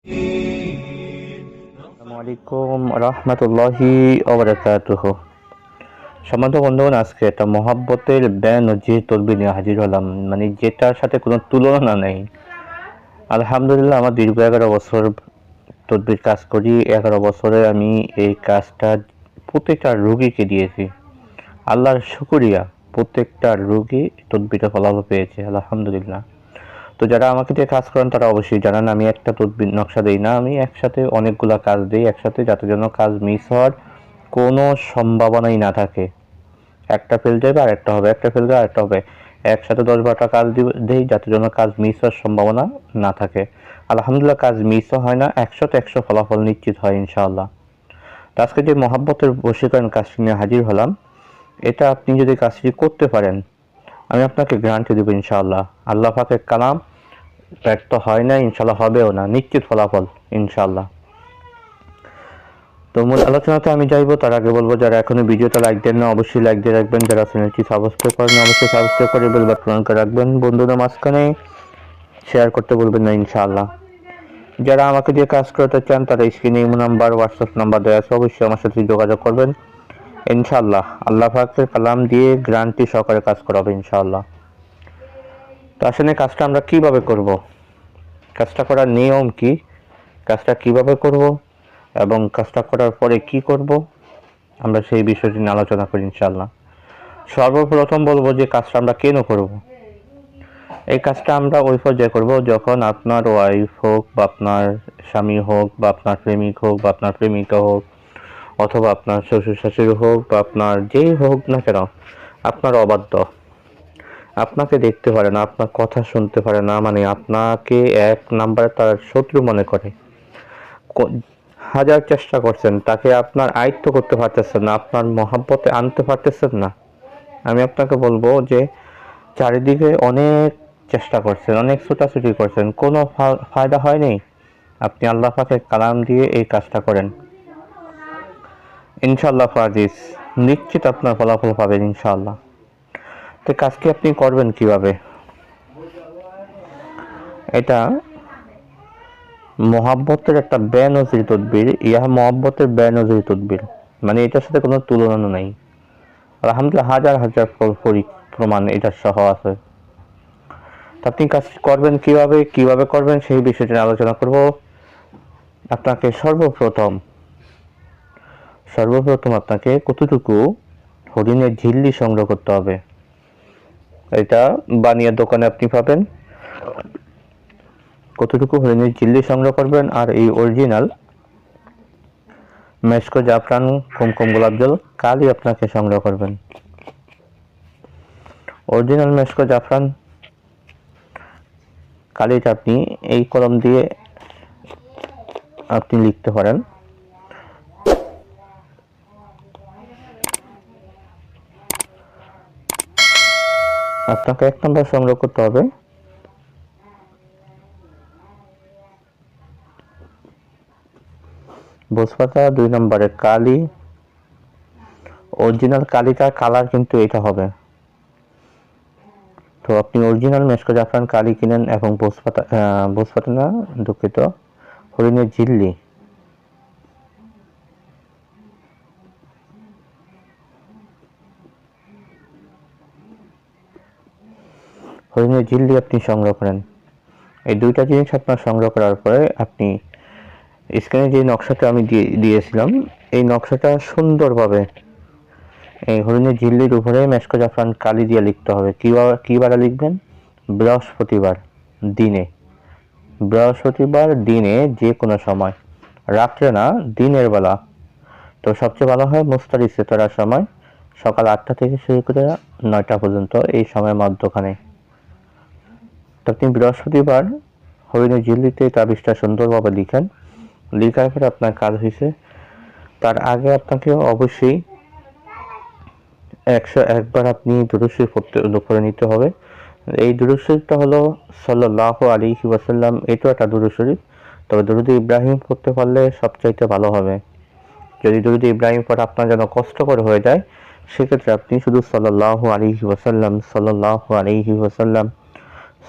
আসসালামু আলাইকুম রহমতুল্লাহি ওবারাকাতুহু। সম্মানিত বন্ধুগণ, আজকে একটা মহাব্বতের ব্যান ও যে তদবির নিয়ে হাজির হলাম, মানে যেটার সাথে কোনো তুলনা নেই। আলহামদুলিল্লাহ, আমার দীর্ঘ 11 বছর তদবির কাজ করি। 11 বছরে আমি এই কাজটা প্রত্যেকটা রোগীকে দিয়েছি। আল্লাহর শুকরিয়া, প্রত্যেকটা রোগী তদবিরটা ফলাফল পেয়েছে আলহামদুলিল্লাহ। তো যারা আমাকে দিয়ে কাজ করেন তারা অবশ্যই জানান, আমি একটা তদবির নকশা দিই না, আমি একসাথে অনেকগুলা কাজ দিই একসাথে, যাতে যেন কাজ মিস হওয়ার কোনো সম্ভাবনাই না থাকে। একটা ফেল যাবে আর একটা হবে, একটা ফেল যাবে আর একটা হবে, একসাথে 10-12টা কাজ দিই যাতে যেন কাজ মিস হওয়ার সম্ভাবনা না থাকে। আলহামদুলিল্লাহ, কাজ মিসও হয় না, 100তে 100 ফলাফল নিশ্চিত হয় ইনশাআল্লাহ। তো আজকে যে মহাব্বতের বশীকরণ কাজটি নিয়ে হাজির হলাম, এটা আপনি যদি কাজটি করতে পারেন, আমি আপনাকে গ্যারান্টি দেবো ইনশাআল্লাহ। আল্লাহ পাকের কালাম ব্যর্থ হয় না, ইনশাআল্লাহ হবেও না, নিশ্চিত ফলাফল ইনশাআল্লাহ। তো মূল আলোচনাতে আমি যাইবো, তার আগে বলবো যারা এখনো ভিডিওটা লাইক দেন না অবশ্যই লাইক দিয়ে রাখবেন, যারা চ্যানেলটি সাবস্ক্রাইব করেন অবশ্যই সাবস্ক্রাইব করে বেল বাটন করে রাখবেন, বন্ধুদের মাঝখানে শেয়ার করতে বলবেন না ইনশাআল্লাহ। যারা আমাকে দিয়ে কাজ করতে চান তারা স্ক্রিনে ইমো নাম্বার, হোয়াটসঅ্যাপ নাম্বার দেওয়া আছে, অবশ্যই আমার সাথে যোগাযোগ করবেন ইনশাআল্লাহ। আল্লাহ পাকের কালাম দিয়ে গ্যারান্টি সহকারে কাজ করাবে ইনশাআল্লাহ। তো আসলে কাজটা আমরা কিভাবে করব, কাজটা করার নিয়ম কি, কাজটা কিভাবে করব এবং কাজটা করার পরে কি করব, আমরা সেই বিষয়টি নিয়ে আলোচনা করি ইনশাআল্লাহ। সর্বপ্রথম বলবো যে কাজটা আমরা কেন করব। এই কাজটা আমরা ওই পর্যায়ে করব যখন আপনার ওয়াইফ হোক বা আপনার স্বামী হোক বা আপনার প্রেমিক হোক বা আপনার প্রেমিকা হোক, অথবা আপনার শ্বশুর শাশুড়ি হোক বা আপনার যেই হোক না কেন, আপনার অবাধ্য, আপনাকে দেখতে পারে না, আপনার কথা শুনতে পারে না, মানে আপনাকে এক নাম্বারে তার শত্রু মনে করে। হাজার চেষ্টা করছেন, তাকে আপনার আয়ত্ত করতে পারতেছেন না, আপনার মহাব্বতে আনতে পারতেছেন না। আমি আপনাকে বলবো যে চারিদিকে অনেক চেষ্টা করছেন, অনেক ছোটাছুটি করছেন, কোনো ফায়দা হয়নি। আপনি আল্লাহ পাকের কালাম দিয়ে এই কাজটা করেন ইনশাআল্লাহ, ফাজিজ নিশ্চিত আপনার ফলাফল পাবেন ইনশাআল্লাহ। তো কাজটি আপনি করবেন কিভাবে, এটা মহাব্বতের একটা বেনজির তদবির, ইহা মহাব্বতের বেনজির তদবির, মানে এটার সাথে কোনো তুলনা নেই। আলহামদুলিল্লাহ, হাজার হাজার প্রমাণ এটার সহ আছে। আপনি কাজ করবেন কিভাবে, কিভাবে করবেন সেই বিষয়টি আলোচনা করব। আপনাকে সর্বপ্রথম আপনাকে কতটুকু হরিণের ঝিল্লি সংগ্রহ করতে হবে। এটা বানিয়ে দোকানে আপনি পাবেন। কতটুকু হরিণের ঝিল্লি সংগ্রহ করবেন, আর এই অরিজিনাল মেশকো জাফরান কুমকুম গোলাপ জল কালি আপনাকে সংগ্রহ করবেন। অরিজিনাল মেশকো জাফরান কালিটা আপনি এই কলম দিয়ে আপনি লিখতে পারেন। আপনাকে 1 নম্বর সংগ্রহ করতে হবে ভোজপাতা, 2 নম্বরে কালি। অরিজিনাল কালিটার কালার কিন্তু এটা হবে। তো আপনি অরিজিনাল মেশকো জাফরান কালি কিনেন এবং ভোজপাতা না, দুঃখিত, হরিণের ঝিল্লি, হরিণের ঝিল্লি আপনি সংগ্রহ করেন। এই দুইটা জিনিস আপনার সংগ্রহ করার পরে আপনি স্ক্রিনে যে নকশাটা আমি দিয়েছিলাম, এই নকশাটা সুন্দরভাবে এই হরিণের ঝিল্লির উপরে মেশকো জাফরান কালি দিয়ে লিখতে হবে। কিবারে লিখবেন, বৃহস্পতিবার দিনে, বৃহস্পতিবার দিনে যে কোনো সময়, রাত্রে না, দিনের বেলা। তো সবচেয়ে ভালো হয় মুস্তারি সেতরার সময়, সকাল 8টা থেকে শুরু করে 9টা পর্যন্ত, এই সময়ের মধ্যখানে। তো আপনি বৃহস্পতিবার হরিণের ঝিল্লিতে তাবিজটা সুন্দরভাবে লিখেন। লেখার পরে আপনার কাজ হয়েছে। তার আগে আপনাকে অবশ্যই 101 বার আপনি দুরূদ শরীফ পড়ে নিতে হবে। এই দুরূদ শরীফটা হলো সাল্লাল্লাহু আলাইহি ওয়াসাল্লাম, এটাও একটা দুরূদ শরীফ। তবে দুরূদ ইব্রাহিম পড়তে পারলে সবচাইতে ভালো হবে। যদি দুরূদ ইব্রাহিম পড়া আপনার যেন কষ্টকর হয়ে যায়, সেক্ষেত্রে আপনি শুধু সাল্লাল্লাহু আলাইহি ওয়াসাল্লাম, সাল্লাল্লাহু আলাইহি ওয়াসাল্লাম,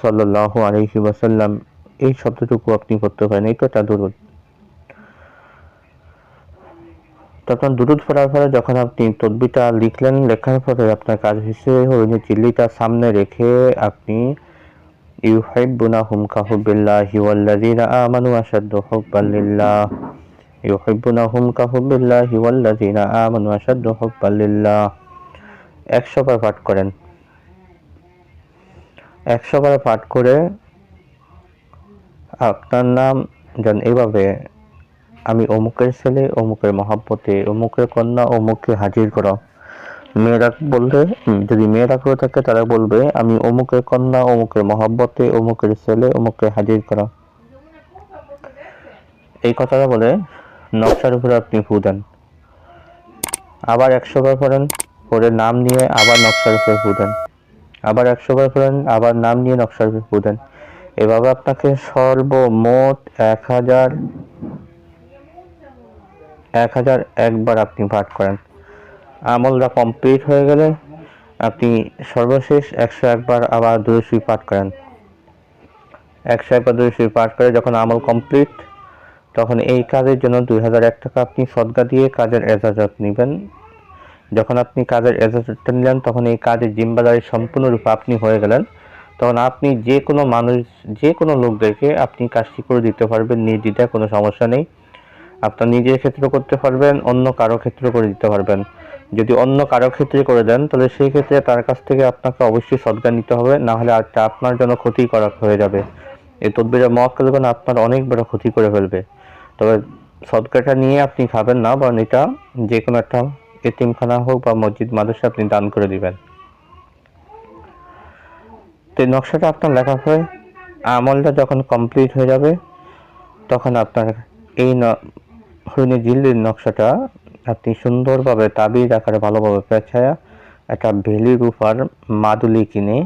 সাল্লাল্লাহু আলাইহি ওয়াসাল্লাম এই শব্দটুকু আপনি পড়তে পারেন, এই তো একটা দুরুদ। তখন দুরুদ পড়ার পরে যখন আপনি তদবিরটা লিখলেন, লেখার পরে আপনার কাজ হিসেবে হলো চিল্লিটা সামনে রেখে আপনি ইউহিব্বুনাহুম কাহুবিল্লাহি ওয়াল্লাযীনা আমানু আশাদ্দু হুব্বান লিল্লাহ, ইউহিব্বুনাহুম কাহুবিল্লাহি ওয়াল্লাযীনা আমানু আশাদ্দু হুব্বান লিল্লাহ 100 বার পাঠ করেন। 100 বার পাঠ করে আপনার নাম যেন এভাবে, আমি অমুকের ছেলে অমুকের মহাব্বতে অমুকের কন্যা অমুককে হাজির করো। মেয়েরা বললে, যদি মেয়েরা করে থাকে তারা বলবে আমি অমুকের কন্যা অমুকের মহাব্বতে অমুকের ছেলে অমুককে হাজির করো। এই কথাটা বলে নকশার উপরে আপনি ফু দেন। আবার 100 বার পড়েন, পরে নাম নিয়ে আবার নকশার উপরে ফু দেন। আবার 100 বার পড়েন, আবার নাম নিয়ে নকশার উপরে ফু দেন। এভাবে আপনাকে সর্বমোট 1001 বার আপনি পাঠ করেন। আমলটা কমপ্লিট হয়ে গেলে আপনি সর্বশেষ 101 বার আবার দুরূদ শরীফ পাঠ করেন। 101 বার দুরূদ শরীফ পাঠ করে যখন আমল কমপ্লিট, তখন এই কাজের জন্য 2001 টাকা আপনি সদকা দিয়ে কাজের এজাজত নেবেন। যখন আপনি কাজের এজাজতটা নিলেন, তখন এই কাজের জিম্মাদারি সম্পূর্ণরূপে আপনি হয়ে গেলেন। তখন আপনি যে কোনো মানুষ, যে কোনো লোকদেরকে আপনি কাজটি করে দিতে পারবেন নির্দ্বিধায়, কোনো সমস্যা নেই। আপনার নিজের ক্ষেত্রে করতে পারবেন, অন্য কারো ক্ষেত্রে করে দিতে পারবেন। যদি অন্য কারো ক্ষেত্রে করে দেন, তাহলে সেই ক্ষেত্রে তার কাছ থেকে আপনাকে অবশ্যই সদকা নিতে হবে, না হলে আরটা আপনার জন্য ক্ষতিকারক হয়ে যাবে। এই তদবিরের মওয়াক্কেলগণ আপনার অনেক বড় ক্ষতি করে ফেলবে। তবে সদকাটা নিয়ে আপনি খাবেন না, বরং এটা যে কোনো একটা এতিমখানা হোক বা মসজিদ মাদ্রাসা আপনি দান করে দিবেন। তো এই নকশাটা আপনার লেখা হয়, আমলটা যখন কমপ্লিট হয়ে যাবে, তখন আপনার এই হরিণী জিল্লির নকশাটা আপনি সুন্দরভাবে তাবিজ আকারে ভালোভাবে পেঁচায়া একটা ভেলি রূপার মাদুলি কিনে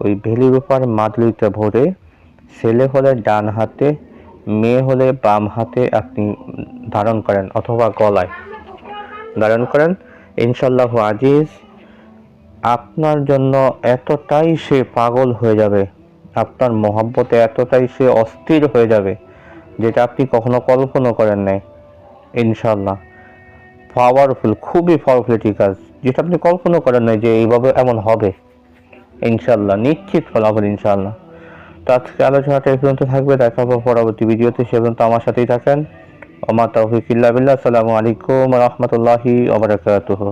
ওই ভেলি রূপার মাদুলিটা ভরে, ছেলে হলে ডান হাতে মেয়ে হলে বাম হাতে আপনি ধারণ করেন অথবা গলায় ধারণ করেন। ইনশাআল্লাহ আজিজ আপনার জন্য এতটাই সে পাগল হয়ে যাবে, আপনার মহব্বতে এতটাই সে অস্থির হয়ে যাবে যেটা আপনি কখনো কল্পনা করেন নাই। ইনশাআল্লাহ পাওয়ারফুল, খুবই পাওয়ারফুল একটি কাজ, যেটা আপনি কল্পনা করেন নাই যে এইভাবে এমন হবে। ইনশাআল্লাহ নিশ্চিত ফলাফল ইনশাআল্লাহ। তো আজকে আলোচনাটা এই পর্যন্ত থাকবে, দেখা হবে পরবর্তী ভিডিওতে। সে পর্যন্ত আমার সাথেই থাকেন। ওমা তাওফিক ইল্লা বিল্লাহ। আসসালামু আলাইকুম ওয়া রাহমাতুল্লাহি ওয়া বারাকাতুহু।